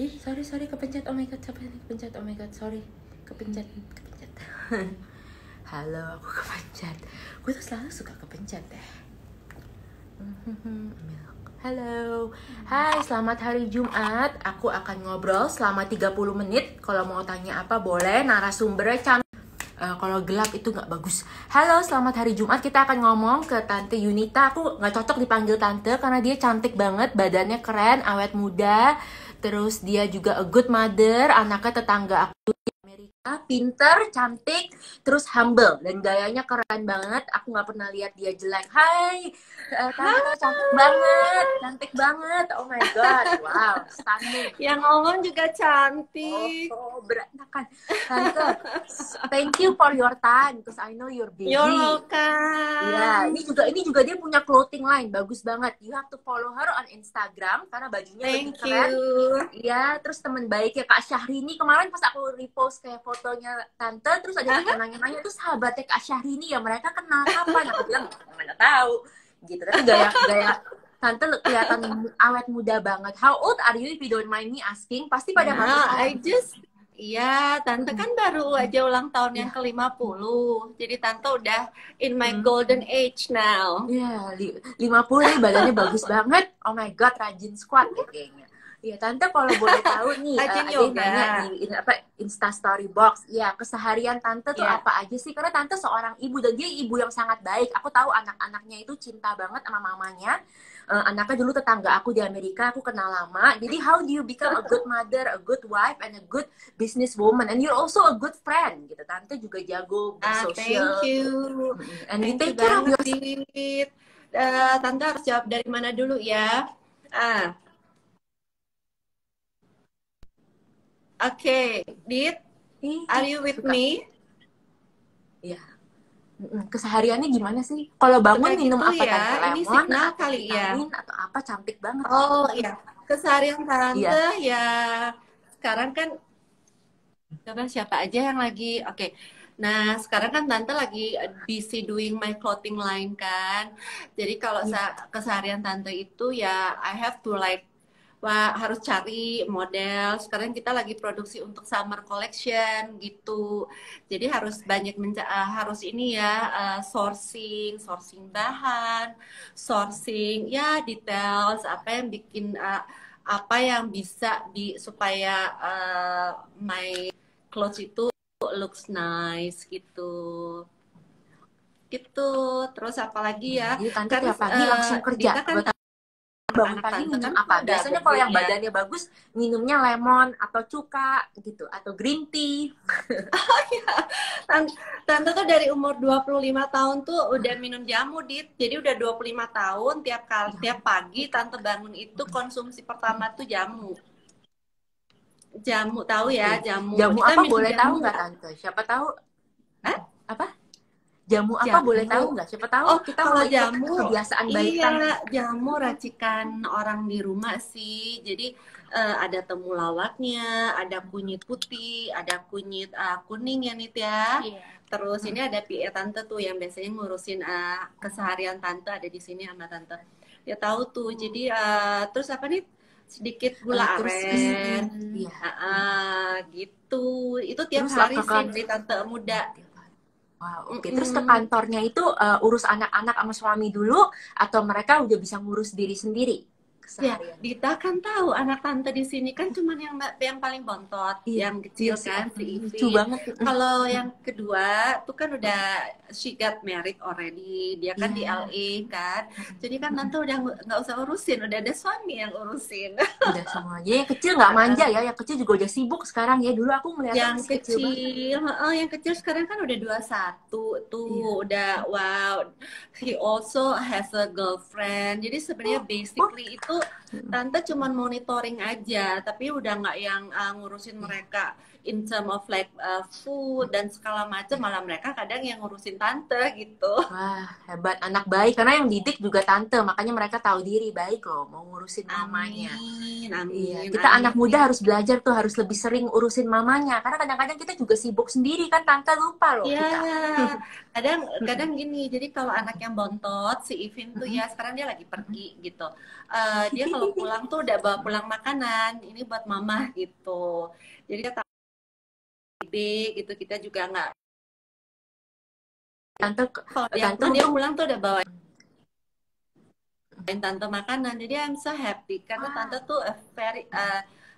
Sorry, kepencet. Oh my god, siapa yang kepencet? Oh my god, sorry. Kepencet. Halo, aku kepencet. Gue tuh selalu suka kepencet deh. Halo. Hai, selamat hari Jumat. Aku akan ngobrol selama 30 menit. Kalau mau tanya apa boleh, narasumbernya cantik. Kalau gelap itu nggak bagus. Halo, selamat hari Jumat. Kita akan ngomong ke Tante Yunita. Aku nggak cocok dipanggil Tante karena dia cantik banget, badannya keren, awet muda. Terus dia juga a good mother, anaknya tetangga aku di Amerika, pinter, cantik, terus humble dan gayanya keren banget. Aku nggak pernah lihat dia jelek. Hai, Tante cantik banget. Oh my god, wow, stunning. Yang ngomong juga cantik. Berantakan. Tante, thank you for your time, because I know you're busy. You're welcome. Ya, ini juga dia punya clothing line, bagus banget. You have to follow her on Instagram karena bajunya lebih keren. Iya, terus teman baiknya Kak Syahrini kemarin pas aku repost kayak fotonya Tante, terus ada yang nanya-nanya tuh sahabatnya Kak Syahrini ya, mereka kenal kapan? Aku bilang mana tahu, gitu. Tapi gaya Tante kelihatan awet muda banget. How old are you if you don't mind me asking? Pasti pada Iya, Tante kan baru aja ulang tahun yang ke-50. Jadi Tante udah in my golden age now. Iya, 50 nih, badannya bagus banget. Oh my god, rajin squat ya kayaknya. Iya, Tante kalau boleh tahu nih, ada yang nanya di Insta Story Box. Ya, keseharian Tante tuh apa aja sih? Karena Tante seorang ibu dan dia ibu yang sangat baik. Aku tahu anak-anaknya itu cinta banget sama mamanya. Anaknya dulu tetangga aku di Amerika, aku kenal lama. Jadi how do you become a good mother, a good wife, and a good businesswoman? And you're also a good friend, gitu. Tante juga jago bersosial. Thank you. And you take care of your... Tante harus jawab dari mana dulu ya? Oke, Dit, are you with me? Iya. Kesehariannya gimana sih? Kalau bangun minum apa ya? Tante? Ini signal kali ya? Atau apa? Cantik banget. Oh iya, keseharian Tante ya. Sekarang kan siapa aja yang lagi? Oke. Nah, sekarang kan Tante lagi busy doing my clothing line kan. Jadi kalau keseharian Tante itu ya I have to harus cari model. Sekarang kita lagi produksi untuk summer collection gitu. Jadi harus banyak harus ini ya, sourcing bahan, sourcing ya details apa yang bikin apa yang bisa supaya my clothes itu looks nice gitu. Terus apalagi ya? Jadi Tante tiap pagi langsung kerja. Bangun pagi minum apa? Biasanya kalau yang badannya bagus minumnya lemon atau cuka gitu atau green tea. Oh iya. Tante tuh dari umur 25 tahun tuh udah minum jamu, Dit. Jadi udah 25 tahun tiap pagi Tante bangun itu konsumsi pertama tuh jamu. Jamu tahu ya, jamu. Jamu apa boleh tahu nggak Tante? Siapa tahu? Apa? Jamu apa boleh tahu nggak? Siapa tahu kita kalau mau jamu kebiasaan baik. Iya, jamu racikan orang di rumah sih. Jadi ada temulawaknya, ada kunyit putih, ada kunyit kuning ya Nit ya. Terus ini ada PA Tante tuh yang biasanya ngurusin keseharian Tante ada di sini sama Tante. Dia tahu tuh. Jadi terus apa nih? Sedikit gula aren. Gitu. Itu tiap hari sih dari Tante muda. Wow, oke. Terus ke kantornya itu urus anak-anak sama suami dulu atau mereka udah bisa ngurus diri sendiri? Ya, Dita kan tahu anak Tante di sini kan cuman yang paling bontot, yang kecil kan, si Ivy. Kalau yang kedua tuh kan udah she got married already, dia kan di LA kan. Jadi kan Tante udah nggak usah urusin, udah ada suami yang urusin. Udah semuanya. Yang kecil nggak manja ya, yang kecil juga udah sibuk sekarang ya. Dulu aku melihat yang kecil sekarang kan udah 21 tuh, udah wow. He also has a girlfriend. Jadi sebenarnya basically itu Tante cuman monitoring aja, tapi udah nggak yang ngurusin mereka in term of food dan segala macam, malah mereka kadang yang ngurusin Tante gitu. Wah, hebat, anak baik karena yang didik juga Tante, makanya mereka tahu diri baik loh, mau ngurusin mamanya. Amin. Kita anak muda harus belajar tuh, harus lebih sering urusin mamanya, karena kadang-kadang kita juga sibuk sendiri kan Tante, lupa loh kita. Kadang gini, jadi kalau anak yang bontot si Ivin tuh ya sekarang dia lagi pergi gitu. dia kalau pulang tuh udah bawa pulang makanan, ini buat mama gitu. Jadi kata gitu kita juga nggak. Kalau dia pulang tuh udah bawa tante makanan, jadi I'm so happy karena tante tuh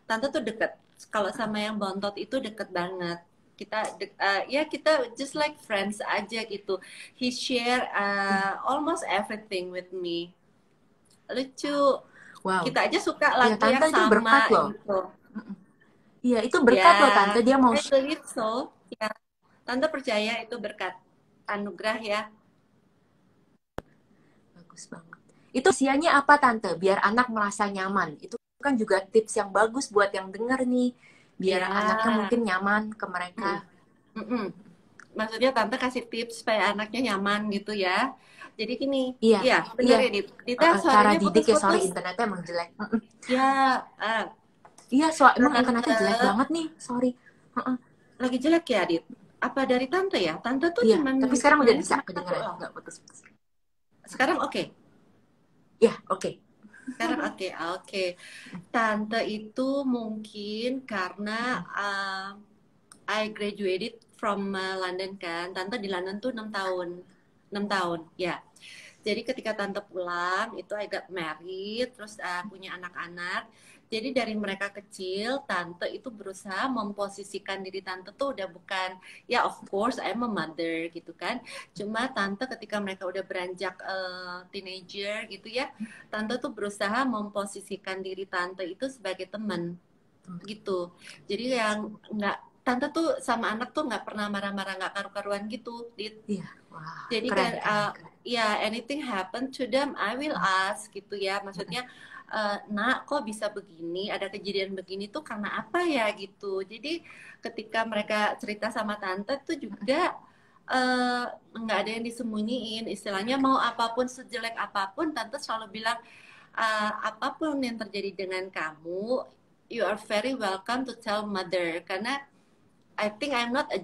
tante tuh deket. Kalau sama yang bontot itu deket banget. Kita just like friends aja gitu. He share almost everything with me. Lucu. Wow. Kita aja suka lagu yang sama berkat loh. gitu. Iya, itu berkat loh tante, dia mau I believe so. Ya. Tante percaya itu berkat anugerah ya. Bagus banget. Itu usianya apa tante? Biar anak merasa nyaman. Itu kan juga tips yang bagus buat yang denger nih. Biar anaknya mungkin nyaman ke mereka. Maksudnya tante kasih tips supaya anaknya nyaman gitu ya. Jadi gini, benar ya Dita, cara didik ya, sorry internetnya emang jelek. Iya, emang internetnya jelek banget nih, sorry. Lagi jelek ya, Dit? Apa dari tante ya? Tante tuh cuman... tapi sekarang udah bisa kedengeran, nggak putus-putus. Sekarang oke? Ya, oke. Sekarang oke. Tante itu mungkin karena I graduated from London kan. Tante di London tuh 6 tahun, ya. Jadi ketika tante pulang, itu I got married, terus punya anak-anak. Jadi dari mereka kecil, tante itu berusaha memposisikan diri tante tuh udah bukan, ya of course I'm a mother gitu kan. Cuma tante ketika mereka udah beranjak teenager gitu ya, tante tuh berusaha memposisikan diri tante itu sebagai teman gitu. Jadi yang tante tuh sama anak tuh nggak pernah marah-marah, nggak karu-karuan gitu. Iya. Wah, jadi kan anything happen to them I will ask gitu ya, maksudnya nak kok bisa begini, ada kejadian begini tuh karena apa ya gitu. Jadi ketika mereka cerita sama tante tuh juga nggak ada yang disembunyiin, istilahnya mau apapun sejelek apapun tante selalu bilang apapun yang terjadi dengan kamu you are very welcome to tell mother, karena I think I'm not a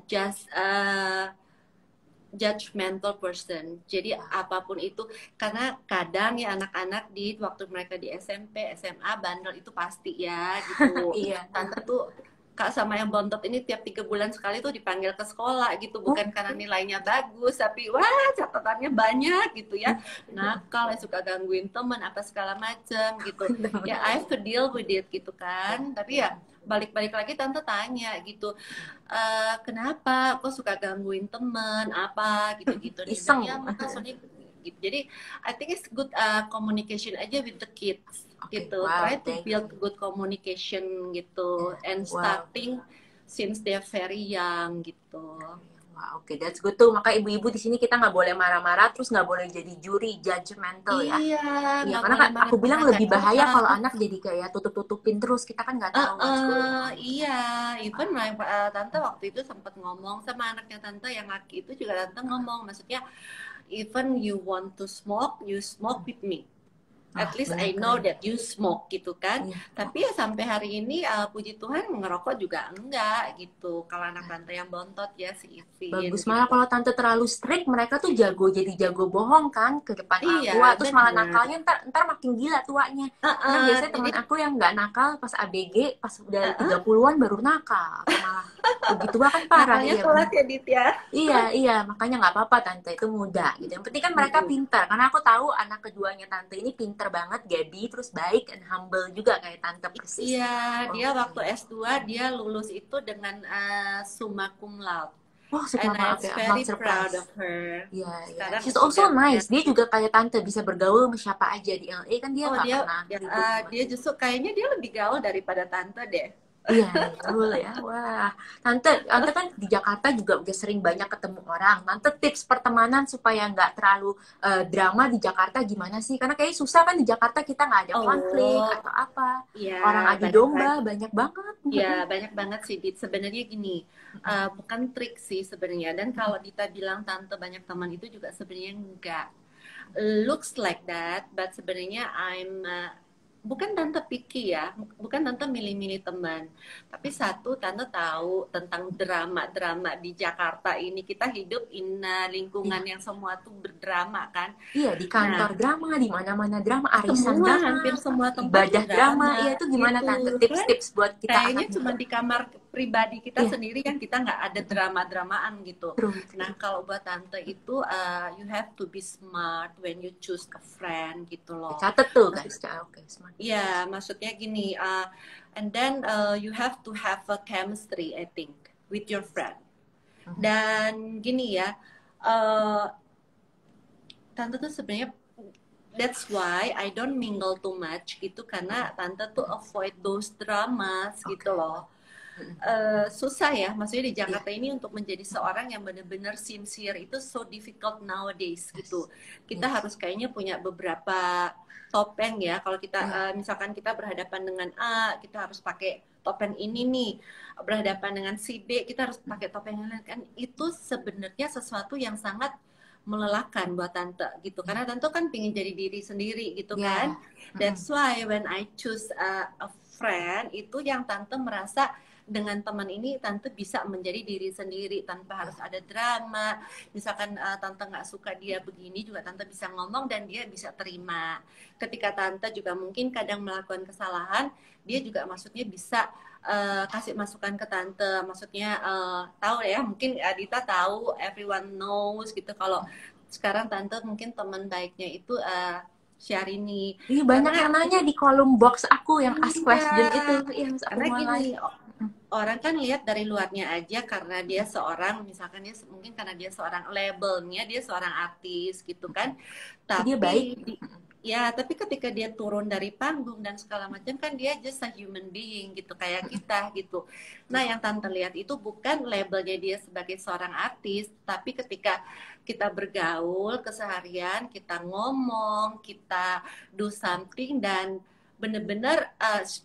judgmental person. Jadi apapun itu, karena kadang ya anak-anak di waktu mereka di SMP, SMA bandel itu pasti ya gitu. Iya. Tante tuh Kak sama yang bontot ini tiap 3 bulan sekali tuh dipanggil ke sekolah gitu, bukan karena nilainya bagus, tapi wah catatannya banyak gitu ya. Nakal, suka gangguin teman apa segala macam gitu. Ya I have to deal with it gitu kan. Tapi ya balik-balik lagi tante tanya gitu, kenapa kok suka gangguin temen apa gitu-gitu. Iseng ya maksudnya gitu. Jadi I think it's good communication aja with the kids gitu. Try to build good communication gitu and starting since they're very young gitu. Wah, oke, that's good tuh. Maka ibu-ibu di sini kita nggak boleh marah-marah, terus nggak boleh jadi juri, judgmental ya. Iya, karena kan aku bilang lebih bahaya kalau anak jadi kayak tutup-tutupin terus. Kita kan nggak tahu. Iya, even tante waktu itu sempat ngomong sama anaknya tante yang laki itu juga, tante ngomong, maksudnya even you want to smoke, you smoke with me. At least I know that you smoke gitu kan. Tapi ya sampai hari ini puji Tuhan ngerokok juga enggak gitu. Kalau anak tante yang bontot ya si Ivin. Bagus, gitu. malah kalau tante terlalu strict mereka tuh jadi jago bohong kan ke depan tua, terus malah nakalnya ntar makin gila tuanya. Karena biasanya teman aku yang nggak nakal pas ABG pas udah 30-an baru nakal. Malah begitu kan parah ya. Telat ya Dit ya. Iya, makanya nggak apa-apa tante, itu muda gitu. Yang penting kan mereka pintar, karena aku tahu anak keduanya tante ini pintar banget, Gaby, terus baik and humble juga kayak tante persis. Iya, dia waktu S2 dia lulus itu dengan summa cum laude. And I'm very proud of her. Yeah. She's also nice. Dia juga kayak tante, bisa bergaul sama siapa aja di LA kan, dia nggak pernah ribut. Dia justru kayaknya dia lebih gaul daripada tante deh. Iya, betul ya. Wah, tante kan di Jakarta juga udah sering banyak ketemu orang. Tante tips pertemanan supaya nggak terlalu drama di Jakarta gimana sih? Karena kayaknya susah kan di Jakarta, kita nggak ada konflik atau apa. Ya, orang adu domba banyak banget. Iya, banyak banget sih, Dit. Sebenarnya gini, bukan trik sih sebenarnya. Dan kalau Dita bilang tante banyak teman itu juga sebenarnya enggak. Looks like that, but sebenarnya bukan tante picky ya, bukan tante milih-milih teman, tapi satu tante tahu tentang drama-drama di Jakarta ini. Kita hidup in lingkungan Iya. yang semua tuh berdrama kan. Iya, di kantor Nah, drama, di mana-mana drama, arisan semua drama, hampir semua tempat tuh ibadah drama. Iya, drama itu gimana gitu Tante? kan. Tips-tips buat kita Kayaknya anak cuma muda. di kamar pribadi kita Iya, sendiri yang kita nggak ada drama-dramaan gitu. true, Nah, true. kalau buat tante itu you have to be smart when you choose a friend gitu loh. Catet tuh Maksud, guys. Oke, smart. ya, maksudnya gini, and then you have to have a chemistry, I think, with your friend. Dan gini ya, tante tuh sebenarnya that's why I don't mingle too much gitu, karena tante tuh avoid those dramas gitu loh. Susah ya, maksudnya di Jakarta ini untuk menjadi seorang yang benar-benar sincere itu so difficult nowadays gitu. Kita harus kayaknya punya beberapa topeng ya. Kalau kita misalkan kita berhadapan dengan A, kita harus pakai topeng ini nih. Berhadapan dengan si B, kita harus pakai topeng yang lain kan. Itu sebenarnya sesuatu yang sangat melelahkan buat tante gitu, karena tante kan pingin jadi diri sendiri gitu kan. That's why when I choose a friend itu yang tante merasa dengan teman ini tante bisa menjadi diri sendiri tanpa harus ada drama. Misalkan tante nggak suka dia begini juga tante bisa ngomong dan dia bisa terima. Ketika tante juga mungkin kadang melakukan kesalahan, dia juga maksudnya bisa kasih masukan ke tante. Maksudnya tahu ya, mungkin Adita tahu, everyone knows gitu kalau sekarang tante mungkin teman baiknya itu Syahrini. Iya, banyak yang nanya di kolom box aku yang ask question itu. Iya, aku Karena mulai. gini, orang kan lihat dari luarnya aja karena dia seorang, misalkan dia mungkin karena dia seorang labelnya dia seorang artis gitu kan. Tapi Dia baik. ya, tapi ketika dia turun dari panggung dan segala macam kan dia just a human being gitu kayak kita gitu. Nah, yang tante lihat itu bukan labelnya dia sebagai seorang artis, tapi ketika kita bergaul keseharian, kita ngomong, kita do something dan bener-bener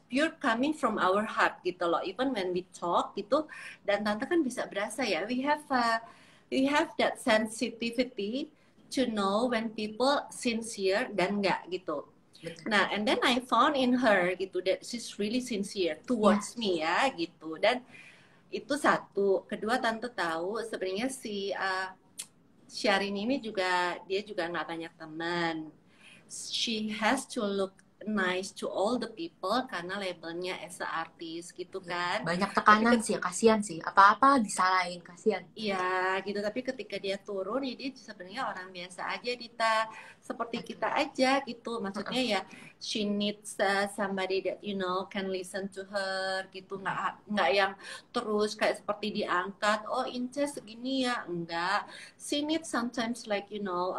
pure coming from our heart gitu loh. Even when we talk gitu, dan tante kan bisa berasa ya, we have that sensitivity to know when people sincere dan enggak gitu. Nah, and then I found in her gitu that she's really sincere towards me ya gitu. Dan itu satu. Kedua, tante tahu sebenarnya si Syahrini ini juga dia juga nggak banyak teman. She has to look nice to all the people karena labelnya as a artist gitu kan. Banyak tekanan sih, kasihan sih. Apa-apa disalahin, kasihan. Iya gitu, tapi ketika dia turun ya dia sebenarnya orang biasa aja, Dita, seperti kita aja gitu. Maksudnya ya she needs somebody that you know can listen to her gitu, nggak yang terus kayak seperti diangkat, oh Ince segini ya, enggak. She needs sometimes like you know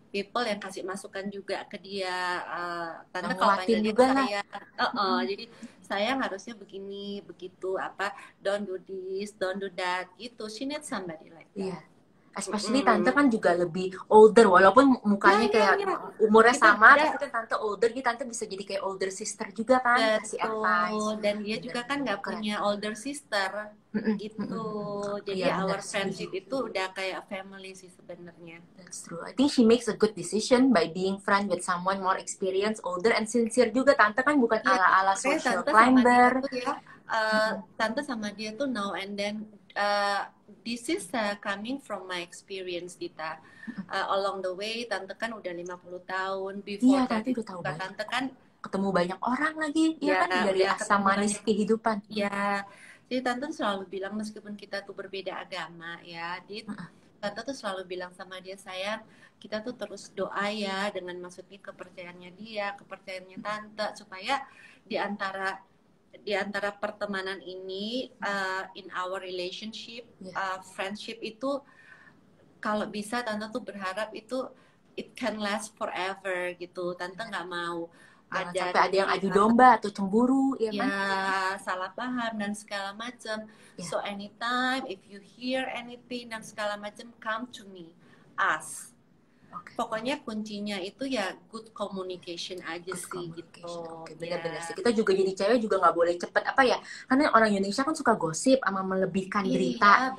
people yang kasih masukan juga ke dia. Tante kalau panggil dia saya, jadi sayang harusnya begini, begitu, apa, don't do this, don't do that, gitu. She needs somebody like that. Especially tante kan juga lebih older, walaupun mukanya kayak umurnya sama, tapi kan tante older, jadi tante bisa jadi kayak older sister juga kan, kasih advice. Dan dia juga kan nggak punya older sister, gitu. Jadi our friendship itu udah kayak family sih sebenarnya. That's true. I think she makes a good decision by being friend with someone more experienced, older, and sincere juga. Tante kan bukan ala-ala social climber. Tante sama dia tuh now and then. This is coming from my experience, Dita. Along the way, tante kan udah 50 tahun. Before tante udah tahu banyak. Tante kan ketemu banyak orang lagi, kan dari asam manis kehidupan. Ya, jadi tante selalu bilang meskipun kita tuh berbeda agama, ya, tante tuh selalu bilang sama dia, sayang, kita tuh terus doa ya dengan maksudnya kepercayaannya dia, kepercayaannya tante, supaya di antara pertemanan ini, in our relationship, friendship itu, kalau bisa tante tuh berharap itu it can last forever gitu. Tante nggak mau sampai ada yang adu domba atau cemburu, ya kan? Salah paham dan segala macam. So anytime if you hear anything dan segala macam, come to me, ask. Pokoknya kuncinya itu ya good communication aja sih gitu. Bener-bener sih. Kita juga jadi cewek juga nggak boleh cepet apa ya. Karena orang Indonesia kan suka gosip sama melebihkan berita.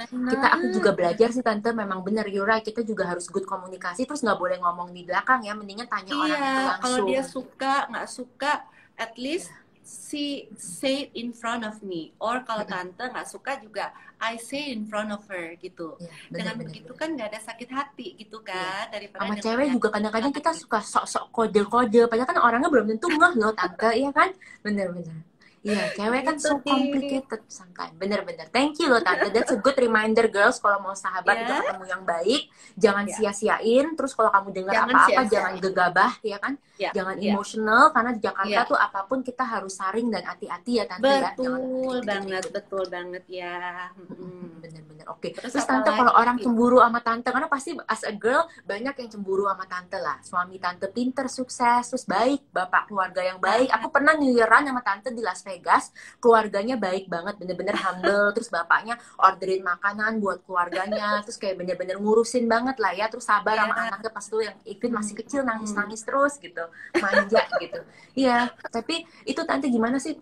Aku juga belajar sih tante, memang bener, you're right. Kita juga harus good komunikasi. Terus nggak boleh ngomong di belakang ya. Mendingan tanya orang itu langsung. Kalau dia suka nggak suka, at least say in front of me, or kalau tante nggak suka juga I say in front of her gitu. Dengan begitu kan nggak ada sakit hati gitu kan, daripada sama cewek juga kadang-kadang kita suka sok-sok kode-kode padahal kan orangnya belum tentu ngeh loh tante, iya kan, bener-bener. Iya, cewek kan so complicated sometimes. Bener-bener. Thank you loh tante. That's a good reminder girls. Kalau mau sahabat juga ketemu yang baik, jangan sia-siain. Terus kalau kamu dengar apa-apa, jangan gegabah, ya kan? Jangan emotional. Karena di Jakarta tuh apapun kita harus saring dan hati-hati ya tante. Betul banget, betul banget ya. Bener-bener. Oke. Terus tante kalau orang cemburu sama tante, karena pasti as a girl banyak yang cemburu sama tante lah. Suami tante pinter, sukses, terus baik, bapak keluarga yang baik. Aku pernah New Year-an sama tante di Las Vegas, keluarganya baik banget, bener-bener humble, terus bapaknya orderin makanan buat keluarganya, terus kayak bener-bener ngurusin banget lah ya, terus sabar sama anaknya pas tuh yang ikut masih kecil nangis-nangis terus gitu, manja gitu. Iya, tapi itu tante gimana sih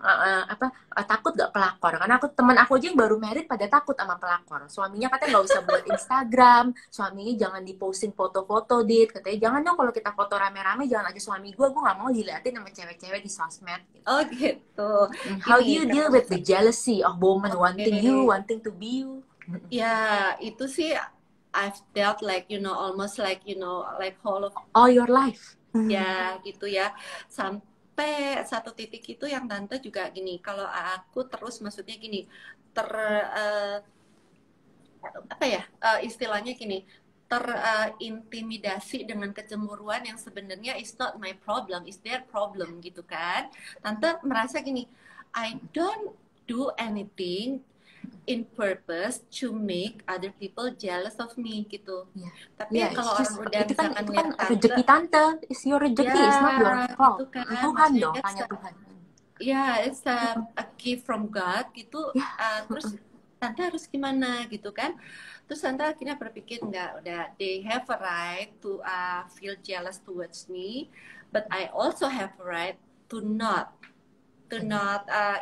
takut gak pelakor? Karena teman aku aja yang baru married pada takut sama pelakor. Suaminya katanya nggak usah buat Instagram, suaminya jangan diposting foto-foto katanya jangan dong kalau kita foto rame-rame jangan aja suami gue nggak mau diliatin sama cewek-cewek di sosmed. Gitu. Oh gitu. How do you deal with the jealousy of women wanting you, wanting to be you? Ya, itu sih I've dealt like, almost like, like whole of all your life. Ya, gitu ya. Sampai satu titik itu yang tante juga gini, kalau aku terus maksudnya gini, istilahnya gini, terintimidasi dengan kecemburuan yang sebenarnya is not my problem, is their problem gitu kan. Tante merasa gini, I don't do anything in purpose to make other people jealous of me gitu. Tapi kalau orang udah itu kan rezeki tante, is your rezeki, is not your fault. Gitu kan. Tuhan dong, tanya Tuhan. Ya, it's a gift from God gitu. Terus tante harus gimana gitu kan? Terus tante akhirnya berpikir udah they have a right to feel jealous towards me, but I also have a right to not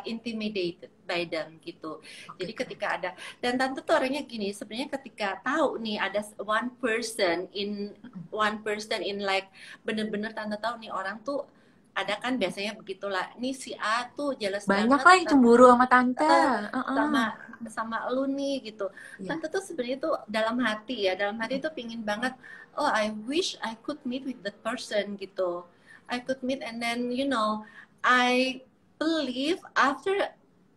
intimidated by them gitu. Jadi ketika ada, dan tante tuh orangnya gini, sebenarnya ketika tahu nih ada one person in like bener-bener tante tahu nih orang tuh ada kan biasanya begitulah. Nih si A tuh jealous banyak lah yang cemburu sama tante. Sama lu nih gitu. Tante tuh sebenarnya tuh dalam hati tuh pingin banget, oh I wish I could meet with that person gitu. I could meet and then I believe after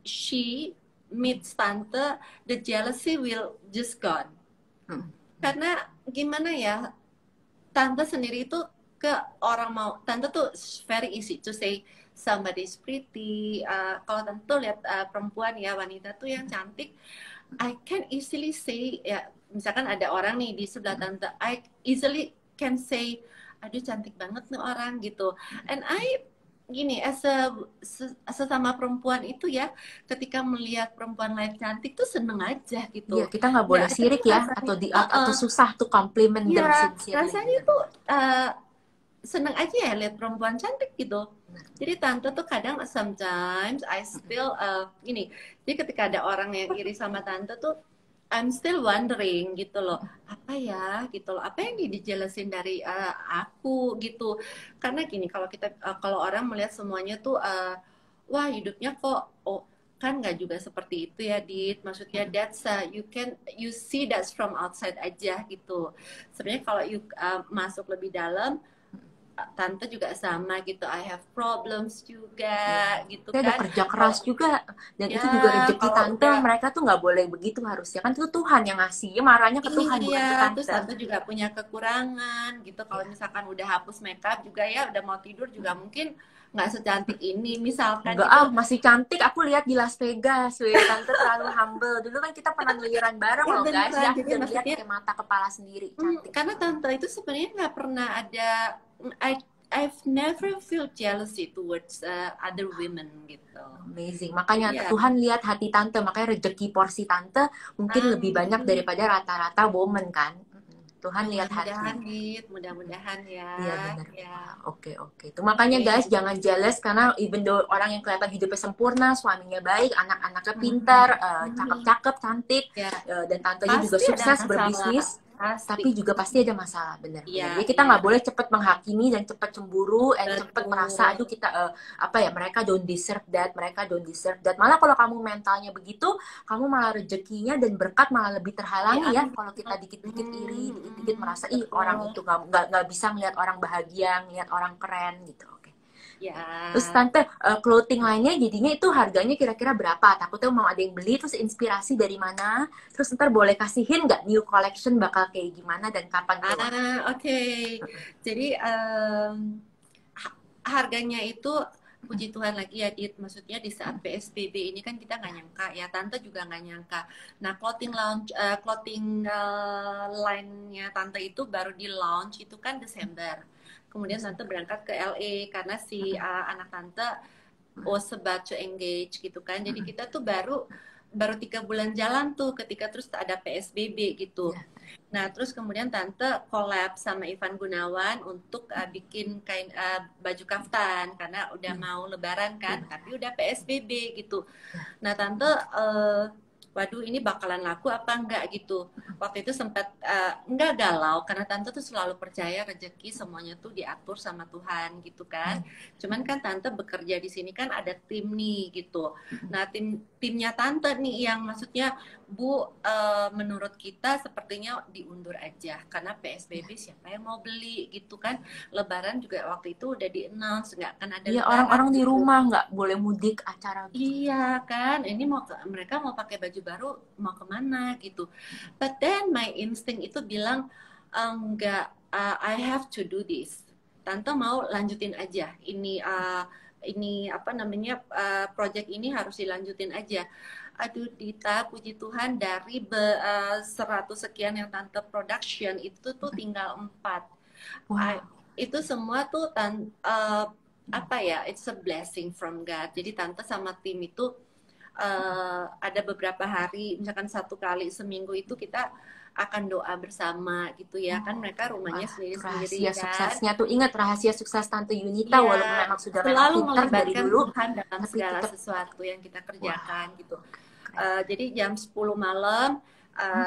she meets tante, the jealousy will just gone. Karena gimana ya, tante sendiri itu ke orang mau, tante tuh very easy to say somebody is pretty. Kalau tante tuh lihat perempuan ya, wanita tuh yang cantik, I can easily say ya, misalkan ada orang nih di sebelah tante, I easily can say, aduh cantik banget nih orang gitu. And I gini, sesama perempuan itu ya, ketika melihat perempuan lain cantik tuh seneng aja gitu. Iya, kita nggak boleh sirik ya, atau susah tuh compliment them sincerely. Rasanya tuh seneng aja ya lihat perempuan cantik gitu. Jadi tante tuh kadang sometimes I still gini. Jadi ketika ada orang yang iri sama tante tuh I'm still wondering gitu loh, apa ya gitu loh, apa yang dijelasin dari aku gitu. Karena gini, kalau orang melihat semuanya tuh wah hidupnya kok kan nggak juga seperti itu ya Dit, maksudnya that's you see that's from outside aja gitu. Sebenarnya kalau masuk lebih dalam, tante juga sama gitu, I have problems juga gitu kan. Saya udah kerja keras juga, dan itu juga rezeki tante. Mereka tuh nggak boleh begitu harusnya, kan itu Tuhan yang ngasih, marahnya ke Tuhan bukan ke tante. Terus tante juga punya kekurangan gitu, kalau misalkan udah hapus makeup juga ya, udah mau tidur juga mungkin nggak secantik ini misalkan. Enggak, masih cantik, aku lihat di Las Vegas, tante terlalu humble. Dulu kan kita pernah liburan bareng loh guys, ya aku lihat pakai mata kepala sendiri, cantik. Karena tante itu sebenarnya nggak pernah ada, I've never feel jealousy towards other women gitu. Amazing. Makanya Tuhan lihat hati tante, makanya rezeki porsi tante mungkin lebih banyak daripada rata-rata woman kan. Tuhan lihat hati. Mudah-mudahan ya. Iya benar. Ya. Oke. Itu makanya guys jangan jealous, karena even though orang yang kelihatan hidupnya sempurna, suaminya baik, anak-anaknya pintar, cakep-cakep, cantik, dan tantenya juga sukses berbisnis. tapi juga pasti ada masalah, benar. Iya, Jadi kita nggak boleh cepat menghakimi dan cepat cemburu, cepat merasa aduh kita apa ya, mereka don't deserve that, mereka don't deserve that. Malah kalau kamu mentalnya begitu, kamu malah rezekinya dan berkat malah lebih terhalangi ya. Kalau kita dikit-dikit iri, dikit-dikit merasa ih orang itu nggak bisa ngeliat orang bahagia, ngeliat orang keren gitu. Ya. Terus tante, clothing lainnya jadinya itu harganya kira-kira berapa? Takutnya mau ada yang beli, terus inspirasi dari mana? Terus ntar boleh kasihin nggak new collection bakal kayak gimana dan kapan keluar? Oke. Jadi harganya itu puji Tuhan lagi ya, Dit. Maksudnya di saat PSBB ini kan kita nggak nyangka ya, Tante juga nggak nyangka. Nah, clothing line-nya Tante itu baru di launch itu kan Desember. Kemudian Tante berangkat ke LA karena si anak Tante was about to engage gitu kan. Jadi kita tuh baru 3 bulan jalan tuh ketika terus ada PSBB gitu. Nah, terus kemudian Tante collab sama Ivan Gunawan untuk bikin kain baju kaftan karena udah mau lebaran kan, tapi udah PSBB gitu. Nah, Tante waduh ini bakalan laku apa enggak gitu. Waktu itu sempat enggak galau karena Tante tuh selalu percaya rezeki semuanya tuh diatur sama Tuhan gitu kan. Cuman kan Tante bekerja di sini kan ada tim nih gitu. Nah, timnya Tante nih yang maksudnya Bu, menurut kita sepertinya diundur aja karena PSBB siapa yang mau beli gitu kan. Lebaran juga waktu itu udah di-announce nggak akan ada Iya, lebaran orang-orang di gitu. rumah nggak boleh mudik acara gitu. Iya kan, ini mereka mau pakai baju baru mau kemana gitu. But then my instinct itu bilang enggak, I have to do this. Tante mau lanjutin aja. Ini apa namanya project ini harus dilanjutin aja. Aduh Dita, puji Tuhan dari 100 sekian yang Tante production itu tuh tinggal 4. Wow. Itu semua tuh apa ya, it's a blessing from God. Jadi Tante sama tim itu ada beberapa hari, misalkan 1 kali seminggu itu kita akan doa bersama gitu ya, kan mereka rumahnya sendiri-sendiri rahasia kan. Suksesnya tuh, ingat rahasia sukses Tante Yunita, walaupun memang sudah selalu pintar dari dulu, Tuhan dalam segala sesuatu yang kita kerjakan gitu. Jadi jam 10 malam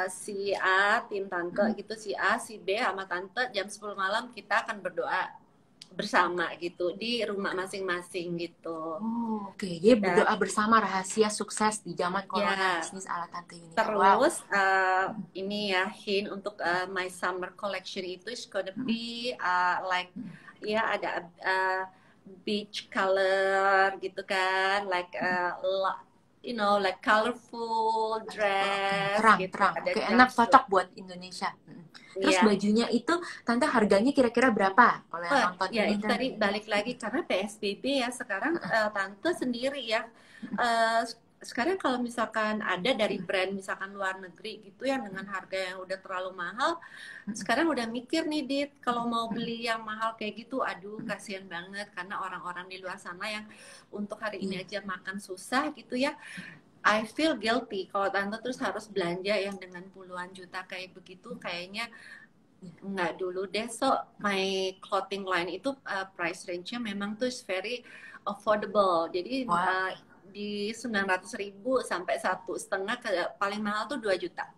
si A, tim Tante gitu, si A, si B sama Tante jam 10 malam kita akan berdoa bersama gitu di rumah masing-masing gitu. Oke. Jadi berdoa bersama rahasia sukses di zaman corona bisnis ala Tante Yunita. Terus ini ya hint untuk my summer collection itu is gonna be like ya ada beach color gitu kan, like you know like colorful dress terang gitu. Oke, enak, cocok buat Indonesia. Terus bajunya itu Tante harganya kira-kira berapa kalau yang nonton ini? Itu tadi balik lagi karena PSBB ya sekarang Tante sendiri ya. Sekarang kalau misalkan ada dari brand misalkan luar negeri gitu yang dengan harga yang udah terlalu mahal, sekarang udah mikir nih Dit, kalau mau beli yang mahal kayak gitu, aduh kasihan banget karena orang-orang di luar sana yang untuk hari ini aja makan susah gitu ya. I feel guilty kalau Tante terus harus belanja yang dengan puluhan juta kayak begitu, kayaknya nggak dulu deh. So my clothing line itu price range-nya memang tuh very affordable. Jadi di 900.000 sampai 1,5 paling mahal tuh 2 juta.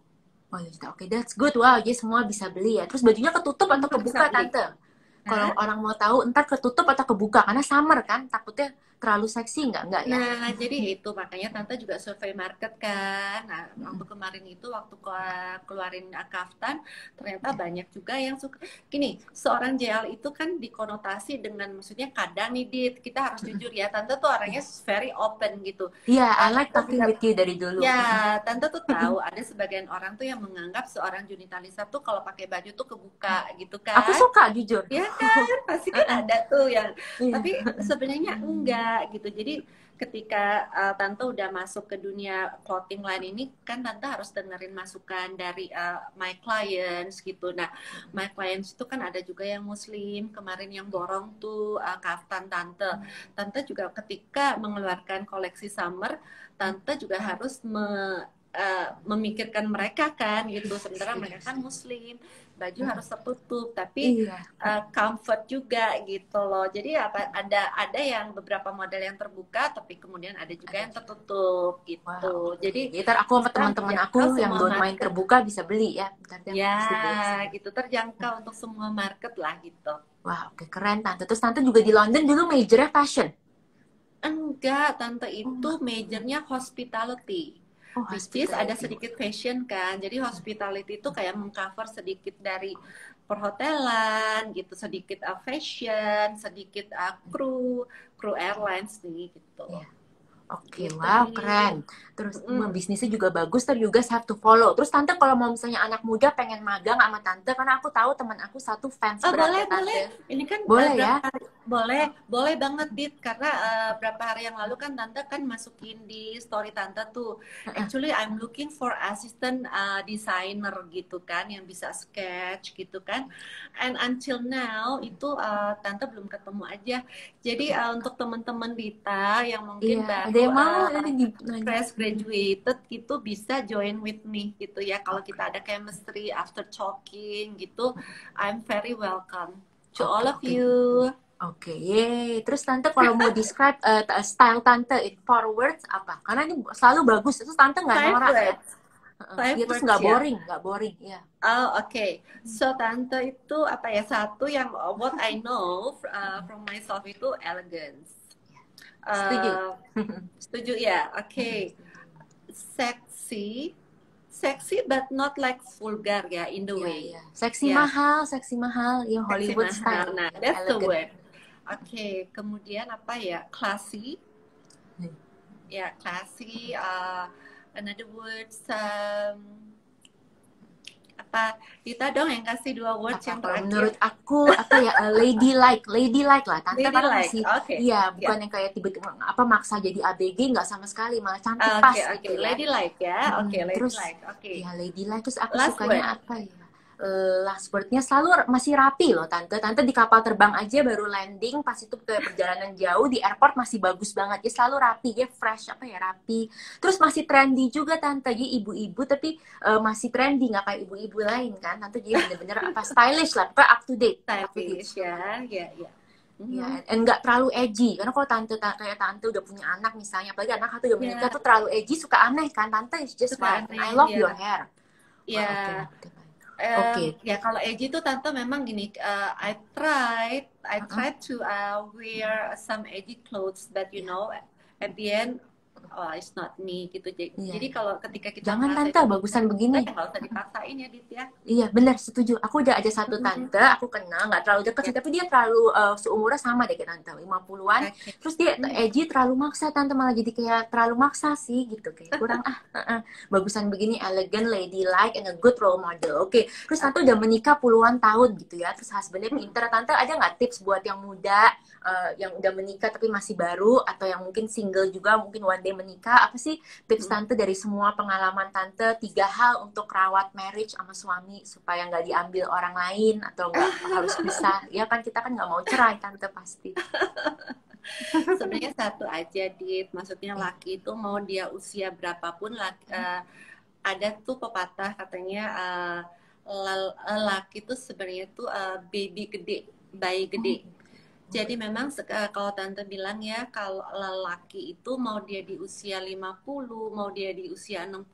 Oh ya, oke, that's good. Wow, jadi semua bisa beli ya. Terus bajunya ketutup atau kebuka Tante? Kalau orang mau tahu, entar ketutup atau kebuka karena summer kan, takutnya terlalu seksi nggak ya? Nah, jadi itu makanya Tante juga survei market kan. Nah, waktu kemarin itu waktu keluarin kaftan, ternyata banyak juga yang suka. Gini, seorang JL itu kan dikonotasi dengan maksudnya kadang nih Dit, kita harus jujur ya, Tante tuh orangnya very open gitu. Iya, I like talking with you dari dulu. Ya, Tante tuh tahu ada sebagian orang tuh yang menganggap seorang Junita Lisa tuh kalau pakai baju tuh kebuka gitu kan. Aku suka jujur. Ya kan, pasti kan ada tuh yang. Tapi sebenarnya enggak gitu. Jadi ketika Tante udah masuk ke dunia clothing line ini kan Tante harus dengerin masukan dari my clients gitu. Nah, my clients itu kan ada juga yang muslim. Kemarin yang borong tuh kaftan Tante. Tante juga ketika mengeluarkan koleksi summer, Tante juga harus memikirkan mereka kan gitu, sementara mereka kan muslim, baju harus tertutup, tapi comfort juga gitu loh. Jadi ada yang beberapa model yang terbuka, tapi kemudian ada juga yang tertutup gitu. Wow, Jadi ntar aku sama teman-teman aku yang domain terbuka bisa beli ya. Ya, gitu, terjangkau untuk semua market lah gitu. Wah, oke, keren Tante. Terus Tante juga di London dulu majornya fashion? Enggak, Tante itu majornya hospitality. Which is ada sedikit fashion kan. Jadi hospitality itu kayak mengcover sedikit dari perhotelan gitu, sedikit fashion, sedikit kru airlines nih gitu. Oke, wow, keren. Terus bisnisnya juga bagus, tapi juga have to follow. Terus Tante kalau mau misalnya anak muda pengen magang sama Tante, karena aku tahu teman aku satu fans beratnya Tante. Boleh. Ini kan boleh ya? Boleh banget, Dit. Karena berapa hari yang lalu kan Tante kan masukin di story Tante tuh. Actually, I'm looking for assistant designer gitu kan, yang bisa sketch gitu kan. And until now, itu Tante belum ketemu aja. Jadi untuk teman-teman Dita yang mungkin baru fresh graduated gitu, bisa join with me gitu ya. Kalau kita ada chemistry after talking gitu, I'm very welcome to all of you. Oke, terus Tante kalau mau describe style Tante in 4 words apa? Karena ini selalu bagus. Terus Tante nggak norak ya? Terus nggak boring ya. Oh, oke. So Tante itu apa ya? Satu yang what I know from myself itu elegance. Setuju ya. Oke. Sexy but not like vulgar ya, in the way. Seksi mahal ya, Hollywood style. Nah, that's the word. Oke, kemudian apa ya? Classy. Ya, classy. Another words, apa? Dita dong yang kasih 2 words yang terakhir. Menurut aku apa ya, ladylike lah. Tante kan masih bukan yang kayak tiba-tiba maksa jadi ABG, nggak sama sekali, malah cantik pas gitu. Ladylike ya. Ladylike. Ya, ladylike. Terus aku sukanya apa ya? Last word-nya selalu masih rapi loh Tante. Tante di kapal terbang aja baru landing, pas itu ke perjalanan jauh di airport masih bagus banget. Dia selalu rapi, dia fresh rapi. Terus masih trendy juga Tante. Jadi ibu-ibu tapi masih trendy, nggak kayak ibu-ibu lain kan. Tante jadi bener-bener stylish lah, up to date. Stylish ya. Ya, nggak terlalu edgy. Karena kalau kayak Tante udah punya anak misalnya, apalagi anak satu udah menikah tuh terlalu edgy, suka aneh kan. Tante is just fine. I love your hair. Ya kalau edgy tuh Tante memang gini, I tried to wear some edgy clothes, but you know at the end it's not me gitu. Jadi kalau ketika kita jangan Tante bagusan begini, nggak usah dipaksain ya, Dit ya. Iya benar, setuju. Aku udah ada satu Tante aku kenal, nggak terlalu dekat sih, tapi dia terlalu seumuran sama deh kayak Tante, 50-an. Terus dia edgy terlalu maksa Tante, malah jadi kayak terlalu maksa sih gitu, kayak kurang bagusan begini, elegant, ladylike, and a good role model. Terus Tante udah menikah puluhan tahun gitu ya, terus husbandnya pinter. Tante ada nggak tips buat yang muda yang udah menikah tapi masih baru, atau yang mungkin single juga mungkin one day menikah, apa sih tips Tante dari semua pengalaman Tante, 3 hal untuk rawat marriage sama suami supaya nggak diambil orang lain atau nggak harus pisah? Ya kan kita kan nggak mau cerai Tante pasti. Sebenarnya satu aja, Dit. Maksudnya laki itu mau dia usia berapapun, ada tuh pepatah katanya laki itu sebenarnya tuh baby gede, bayi gede. Jadi memang kalau Tante bilang ya, kalau lelaki itu mau dia di usia 50, mau dia di usia 60,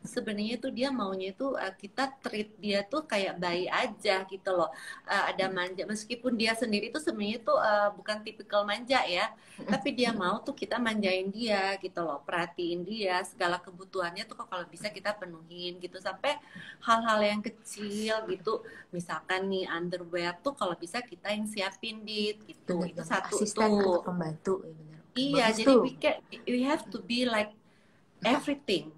sebenarnya tuh dia maunya itu kita treat dia tuh kayak bayi aja gitu loh. Ada manja, meskipun dia sendiri tuh sebenarnya tuh bukan tipikal manja ya, tapi dia mau tuh kita manjain dia gitu loh, perhatiin dia, segala kebutuhannya tuh kalau bisa kita penuhin gitu, sampai hal-hal yang kecil gitu, misalkan nih underwear tuh kalau bisa kita yang siapin, Dit. Gitu. Itu satu asisten tuh atau pembantu. Iya, jadi we have to be like everything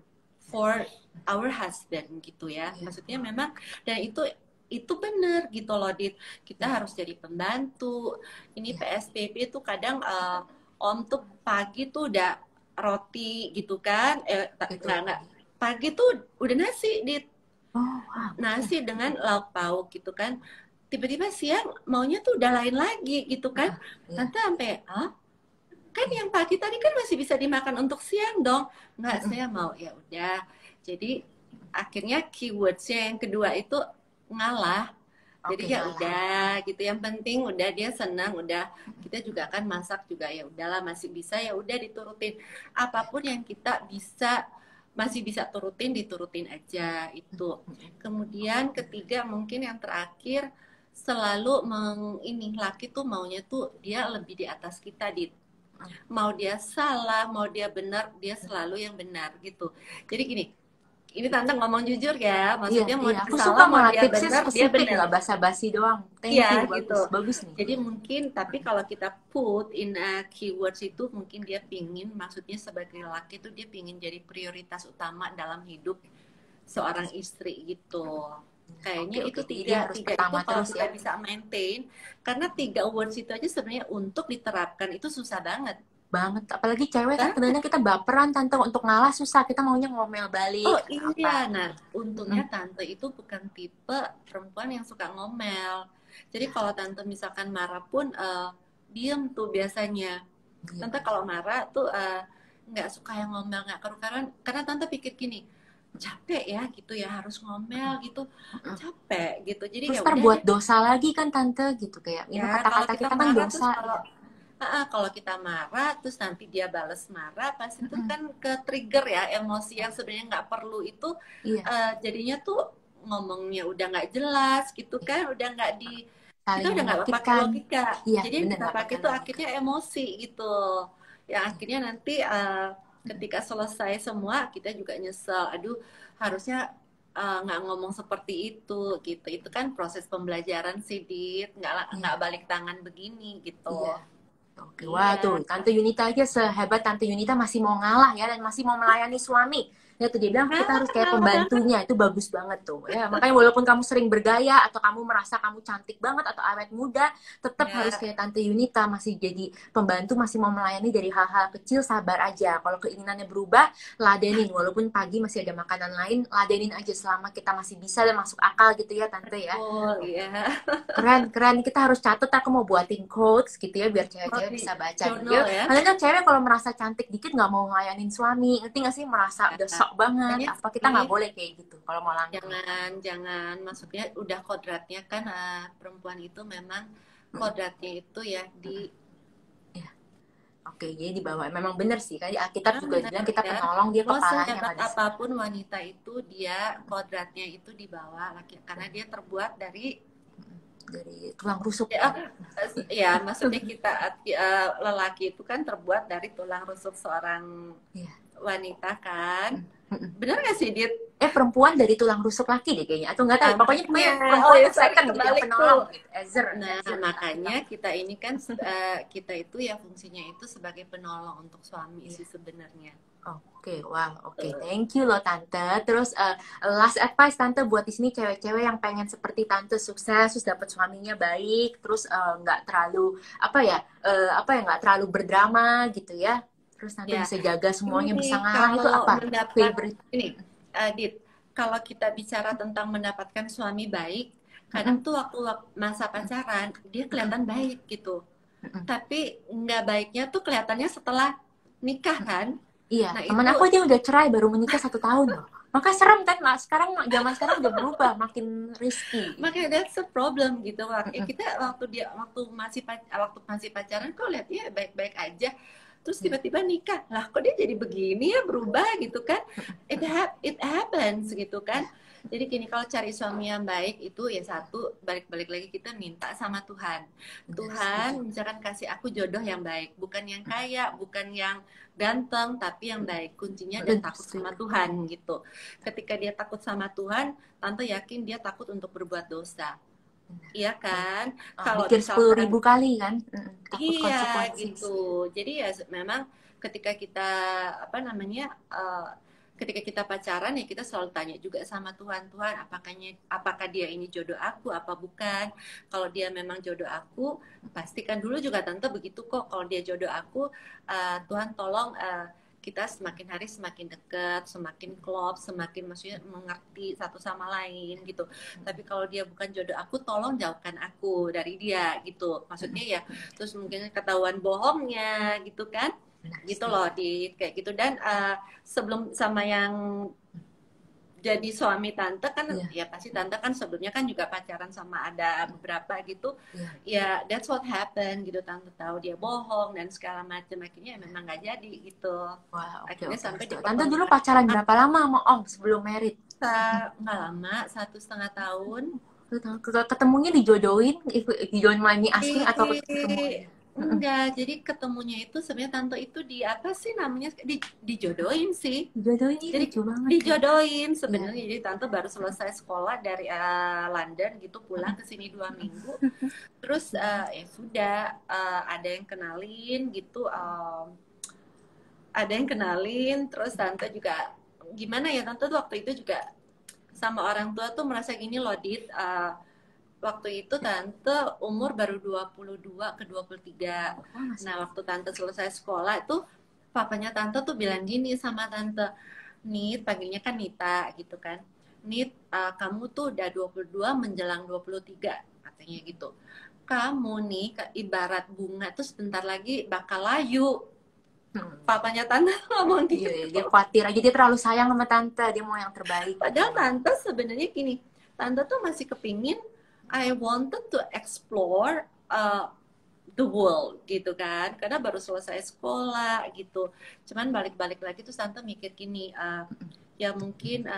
for our husband gitu ya. Maksudnya memang, dan itu benar gitu loh, Dit. Kita harus jadi pembantu. Ini PSBB tuh kadang Om tuh pagi tuh udah roti gitu kan, enggak. Pagi tuh udah nasi, Dit. Nasi dengan lauk pauk gitu kan. Tiba-tiba siang maunya tuh udah lain lagi gitu kan. Tante sampai kan yang pagi tadi kan masih bisa dimakan untuk siang dong. Nggak, saya mau ya udah Jadi akhirnya keywordsnya yang kedua itu ngalah. Jadi ya udah gitu, yang penting udah dia senang, udah kita juga kan masak juga ya udahlah, masih bisa ya udah diturutin. Apapun yang kita masih bisa diturutin aja itu. Kemudian ketiga mungkin yang terakhir, selalu ini laki tuh maunya tuh dia lebih di atas kita, Dit. Mau dia salah, mau dia benar, dia selalu yang benar gitu. Jadi gini, ini tante ngomong jujur ya, maksudnya mau aku dia suka salah, mau malah dia tipsnya benar, dia spesifik, benar. nggak basa-basi doang. Thank Iya, you, gitu. bagus nih. Jadi mungkin, tapi kalau kita put in a keywords itu, mungkin dia pingin, maksudnya sebagai laki itu dia pingin jadi prioritas utama dalam hidup seorang istri gitu. Kayaknya itu tiga itu kalau kita bisa maintain, karena 3 words itu aja sebenarnya untuk diterapkan itu susah banget. Apalagi cewek kan kadang-kadang kita baperan tante, untuk ngalah susah, kita maunya ngomel balik. Oh iya, nah untungnya tante itu bukan tipe perempuan yang suka ngomel. Jadi kalau tante misalkan marah pun diem tuh biasanya. Tante kalau marah tuh nggak suka yang ngomel, nggak karu-karuan, karena tante pikir gini, capek ya gitu ya, harus ngomel gitu, capek gitu. Jadi terus buat dosa lagi kan tante gitu, kayak ya, kata-kata kita kan dosa. Kalau kita marah terus nanti dia bales marah, pasti itu kan ke trigger ya, emosi yang sebenarnya nggak perlu itu. Jadinya tuh ngomongnya udah nggak jelas gitu kan, udah nggak kita udah nggak pakai logika. Jadi yang kita pakai tuh akhirnya emosi gitu, yang akhirnya nanti ketika selesai semua kita juga nyesel, aduh harusnya nggak ngomong seperti itu gitu. Itu kan proses pembelajaran sih, Dit, nggak balik tangan begini gitu. Oke, wah tuh Tante Yunita aja sehebat Tante Yunita masih mau ngalah ya, dan masih mau melayani suami. Ya tuh dia bilang kita harus kayak pembantunya, itu bagus banget tuh ya. Makanya walaupun kamu sering bergaya atau kamu merasa kamu cantik banget atau awet muda, tetap harus kayak Tante Yunita, masih jadi pembantu, masih mau melayani dari hal-hal kecil. Sabar aja, kalau keinginannya berubah ladenin, walaupun pagi masih ada makanan lain, ladenin aja selama kita masih bisa dan masuk akal gitu ya Tante ya. Oh iya. Keren, kita harus catat, aku mau buatin quotes gitu ya biar cewek-cewek bisa baca gitu ya. Karena kan cewek kalau merasa cantik dikit nggak mau ngelayanin suami, ngerti nggak sih, merasa udah sok banget. Apa kita nggak boleh kayak gitu kalau mau langsung? Jangan, maksudnya udah kodratnya kan perempuan itu memang kodratnya itu ya di Oke, jadi di bawah. Memang benar sih, kan di Alkitab juga bilang kita penolong, dia kepalanya. Apapun wanita itu, dia kodratnya itu di bawah laki, karena dia terbuat dari tulang rusuk. Ya, maksudnya kita lelaki itu kan terbuat dari tulang rusuk seorang wanita kan. Bener gak sih, Dit? Perempuan dari tulang rusuk laki deh kayaknya, atau nggak tahu, pokoknya perempuan second gitu, yang penolong gitu. Makanya kita ini kan kita itu ya fungsinya itu sebagai penolong untuk suami sih sebenarnya. Oke, thank you loh Tante. Terus last advice Tante buat di sini cewek-cewek yang pengen seperti Tante, sukses, terus dapat suaminya baik, terus nggak terlalu nggak terlalu berdrama gitu ya. Terus Tante bisa jaga semuanya, bisa ngalah, itu apa? Favorite ini, Dit, kalau kita bicara tentang mendapatkan suami baik, kadang tuh waktu masa pacaran dia kelihatan baik gitu, tapi nggak baiknya tuh kelihatannya setelah nikah kan. Iya, temen aku aja udah cerai baru menikah 1 tahun loh. Maka serem kan, sekarang zaman sekarang udah berubah, makin risky. Makanya that's a problem gitu. Kita waktu masih pacaran kok lihatnya baik-baik aja, terus tiba-tiba nikah, lah kok dia jadi begini ya, berubah gitu kan. It happens gitu kan. Jadi gini, kalau cari suami yang baik itu ya satu, balik lagi kita minta sama Tuhan. Tuhan misalkan kasih aku jodoh yang baik, bukan yang kaya, bukan yang ganteng, tapi yang baik. Kuncinya dia takut sama Tuhan gitu. Ketika dia takut sama Tuhan, Tante yakin dia takut untuk berbuat dosa. Iya kan? Kalau mikir 10.000 kali kan? Takut konsekuensi gitu. Jadi ya memang ketika kita ketika kita pacaran ya kita selalu tanya juga sama Tuhan, apakah dia ini jodoh aku apa bukan. Kalau dia memang jodoh aku, pastikan dulu juga Tante begitu kok. Kalau dia jodoh aku, Tuhan tolong kita semakin hari semakin dekat, semakin klop, semakin maksudnya mengerti satu sama lain gitu. Tapi kalau dia bukan jodoh aku, tolong jauhkan aku dari dia gitu. Maksudnya ya, terus mungkin ketahuan bohongnya gitu kan. Gitu loh, kayak gitu. Dan sebelum sama yang jadi suami tante kan, Iya. ya pasti tante kan sebelumnya kan juga pacaran sama ada beberapa gitu. Iya. Ya that's what happened gitu, tante tahu dia bohong dan segala macam, akhirnya memang nggak jadi gitu. Wah, oke Akhirnya oke. sampai di Tante dulu pertengahan pacaran berapa lama sama Om sebelum married? nggak lama, 1,5 tahun. Ketemunya dijodohin, dijodohin Miami asing atau ketemu Eh, aja? enggak, jadi ketemunya itu sebenarnya tante itu di apa sih namanya, dijodohin sih. Dijodohin, ih Jadi lucu banget kan? dijodohin Iya. sebenarnya. Jadi tante baru selesai sekolah dari London gitu, pulang ke sini 2 minggu. Terus ya sudah, ada yang kenalin gitu, ada yang kenalin. Terus tante juga gimana ya, tante tuh waktu itu juga sama orang tua tuh merasa gini loh, Dit. Waktu itu tante umur baru 22 ke 23. Oh, masih. Nah, waktu tante selesai sekolah itu papanya tante tuh bilang gini sama tante, Nit, panggilnya kan Nita gitu kan. Nit, kamu tuh udah 22 menjelang 23 katanya gitu. Kamu nih ibarat bunga tuh sebentar lagi bakal layu. Papanya tante ngomong Iya, gitu. dia khawatir aja, dia terlalu sayang sama tante, dia mau yang terbaik. Padahal tante sebenarnya gini, tante tuh masih kepingin, I wanted to explore the world gitu kan, karena baru selesai sekolah gitu. Cuman balik-balik lagi tuh tante mikir gini, ya mungkin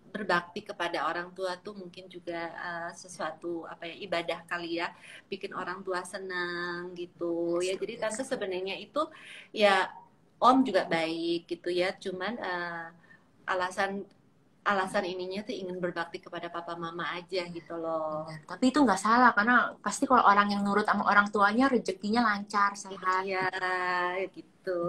berbakti kepada orang tua tuh mungkin juga sesuatu apa ya, ibadah kali ya, bikin orang tua senang gitu ya. Jadi tante sebenarnya itu ya Om juga baik gitu ya, cuman alasan ininya tuh ingin berbakti kepada papa mama aja gitu loh. Benar. Tapi itu nggak salah, karena pasti kalau orang yang nurut sama orang tuanya rezekinya lancar, sehat. Iya gitu.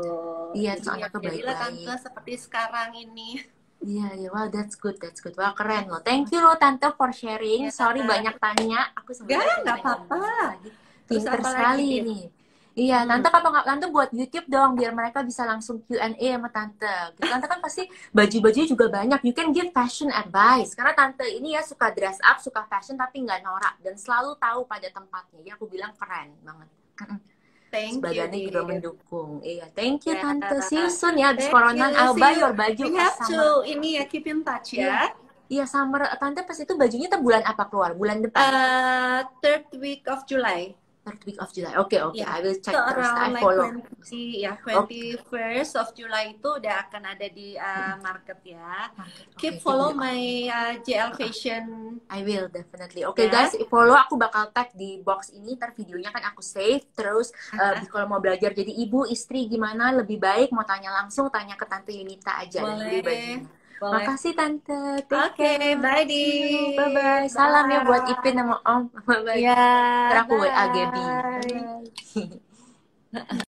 Iya, Jadi terus ya anaknya jadilah tante baik-baik. seperti sekarang ini. Iya, iya, wow, that's good, that's good. Wah, keren loh. Thank you loh, Tante, for sharing. Ya, Sorry banyak tanya. Aku sebenarnya nggak pengen apa-apa. ngomong lagi. Terus Pinter apa lagi, sekali Dit? ini. Iya, Tante kalau nggak Tante buat YouTube dong, biar mereka bisa langsung Q&A sama Tante. Gitu. Tante kan pasti baju-bajunya juga banyak. You can give fashion advice. Karena Tante ini ya suka dress up, suka fashion, tapi nggak norak. Dan selalu tahu pada tempatnya. Ya, aku bilang keren banget. Thank you, Badannya juga Dit. mendukung. Iya, thank you Ya, Tante. See you soon ya, abis thank you. corona. I'll See buy you. your baju We pas have summer. to ini ya, keep in touch Iya, ya. iya summer. Tante pas itu bajunya tuh bulan apa keluar? Bulan depan? Third week of July. Third week of July. Oke, oke. Ya, I will check so terus. I around like follow. 21st of July itu udah akan ada di market ya. Keep Oke, follow video. my JL Fashion. I will definitely. Oke Ya. guys, follow, aku bakal tag di box ini. Ntar videonya kan aku save. Terus kalau mau belajar jadi ibu, istri gimana lebih baik, mau tanya langsung, tanya ke Tante Yunita aja. Dan beli bajunya. Boleh. Makasih Tante. Take Oke, care. bye See di. you. Bye-bye. Salam ya buat Ipin sama Om. Bye-bye. Ya, Ntar aku WA Gaby. bye. Bye.